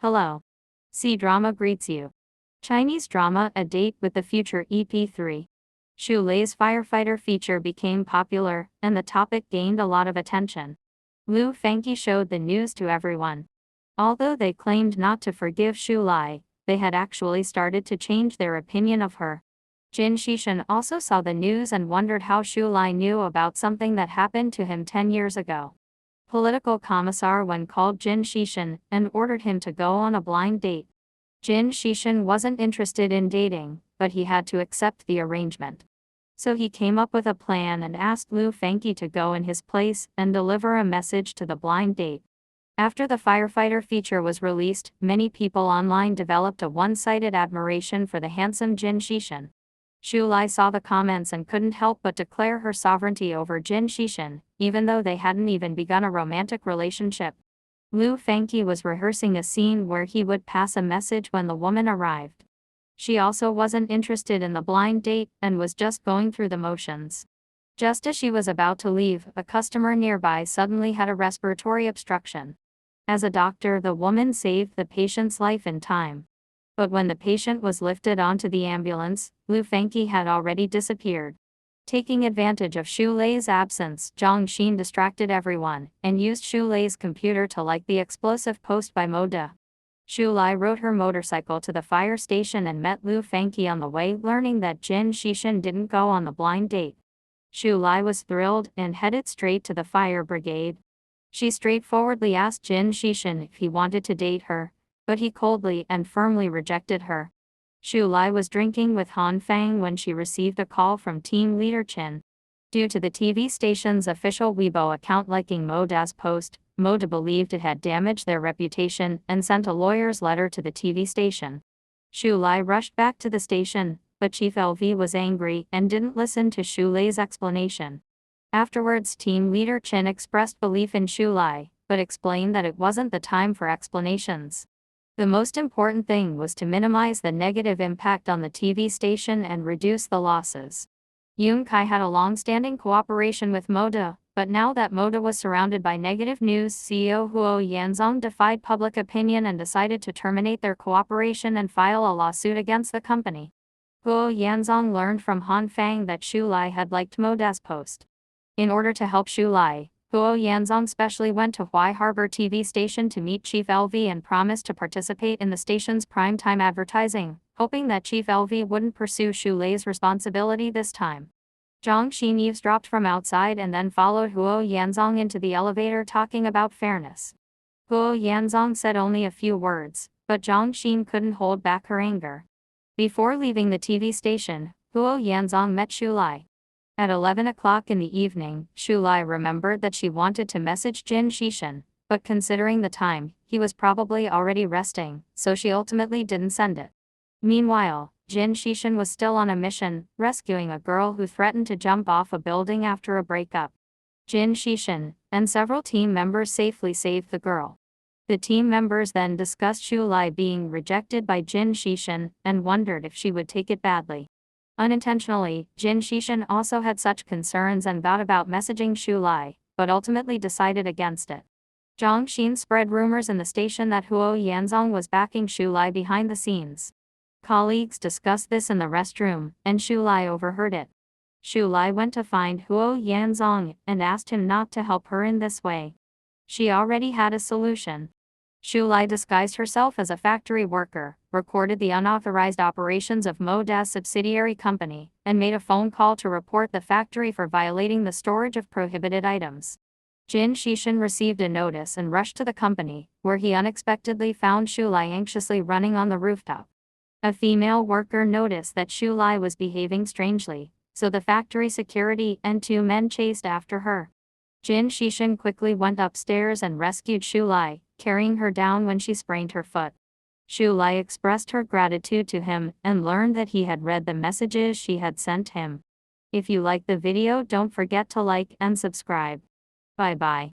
Hello. C-Drama greets you. Chinese drama A Date with the Future EP3. Xu Lei's firefighter feature became popular, and the topic gained a lot of attention. Lu Fengqi showed the news to everyone. Although they claimed not to forgive Xu Lei, they had actually started to change their opinion of her. Jin Xishan also saw the news and wondered how Xu Lei knew about something that happened to him 10 years ago. Political commissar Wen called Jin Xishan and ordered him to go on a blind date. Jin Xishan wasn't interested in dating, but he had to accept the arrangement. So he came up with a plan and asked Lu Fengqi to go in his place and deliver a message to the blind date. After the firefighter feature was released, many people online developed a one-sided admiration for the handsome Jin Xishan. Xu Lei saw the comments and couldn't help but declare her sovereignty over Jin Xishan, even though they hadn't even begun a romantic relationship. Lu Fengqi was rehearsing a scene where he would pass a message when the woman arrived. She also wasn't interested in the blind date and was just going through the motions. Just as she was about to leave, a customer nearby suddenly had a respiratory obstruction. As a doctor, the woman saved the patient's life in time. But when the patient was lifted onto the ambulance, Lu Fengqi had already disappeared. Taking advantage of Xu Lei's absence, Zhang Xin distracted everyone and used Xu Lei's computer to like the explosive post by Mo De. Xu Lei rode her motorcycle to the fire station and met Lu Fengqi on the way, learning that Jin Xishan didn't go on the blind date. Xu Lei was thrilled and headed straight to the fire brigade. She straightforwardly asked Jin Xishan if he wanted to date her, but he coldly and firmly rejected her. Xu Lei was drinking with Han Fang when she received a call from team leader Qin. Due to the TV station's official Weibo account liking Mo De's post, Mo De believed it had damaged their reputation and sent a lawyer's letter to the TV station. Xu Lei rushed back to the station, but Chief LV was angry and didn't listen to Xu Lei's explanation. Afterwards, team leader Qin expressed belief in Xu Lei, but explained that it wasn't the time for explanations. The most important thing was to minimize the negative impact on the TV station and reduce the losses. Yun Kai had a long-standing cooperation with Mo De, but now that Mo De was surrounded by negative news, CEO Huo Yanzong defied public opinion and decided to terminate their cooperation and file a lawsuit against the company. Huo Yanzong learned from Han Fang that Xu Lei had liked Mo De's post. In order to help Xu Lei, Huo Yanzong specially went to Huai Harbor TV station to meet Chief LV and promised to participate in the station's primetime advertising, hoping that Chief LV wouldn't pursue Xu Lei's responsibility this time. Zhang Xin eavesdropped from outside and then followed Huo Yanzong into the elevator talking about fairness. Huo Yanzong said only a few words, but Zhang Xin couldn't hold back her anger. Before leaving the TV station, Huo Yanzong met Xu Lei. At 11 o'clock in the evening, Xu Lei remembered that she wanted to message Jin Xishan, but considering the time, he was probably already resting, so she ultimately didn't send it. Meanwhile, Jin Xishan was still on a mission, rescuing a girl who threatened to jump off a building after a breakup. Jin Xishan and several team members safely saved the girl. The team members then discussed Xu Lei being rejected by Jin Xishan and wondered if she would take it badly. Unintentionally, Jin Xishan also had such concerns and vowed about messaging Xu Lei, but ultimately decided against it. Zhang Xin spread rumors in the station that Huo Yanzong was backing Xu Lei behind the scenes. Colleagues discussed this in the restroom, and Xu Lei overheard it. Xu Lei went to find Huo Yanzong and asked him not to help her in this way. She already had a solution. Xu Lei disguised herself as a factory worker, recorded the unauthorized operations of Mo De's subsidiary company, and made a phone call to report the factory for violating the storage of prohibited items. Jin Xishan received a notice and rushed to the company, where he unexpectedly found Xu Lei anxiously running on the rooftop. A female worker noticed that Xu Lei was behaving strangely, so the factory security and two men chased after her. Jin Xishan quickly went upstairs and rescued Xu Lei, carrying her down when she sprained her foot. Xu Lei expressed her gratitude to him and learned that he had read the messages she had sent him. If you like the video, don't forget to like and subscribe. Bye bye.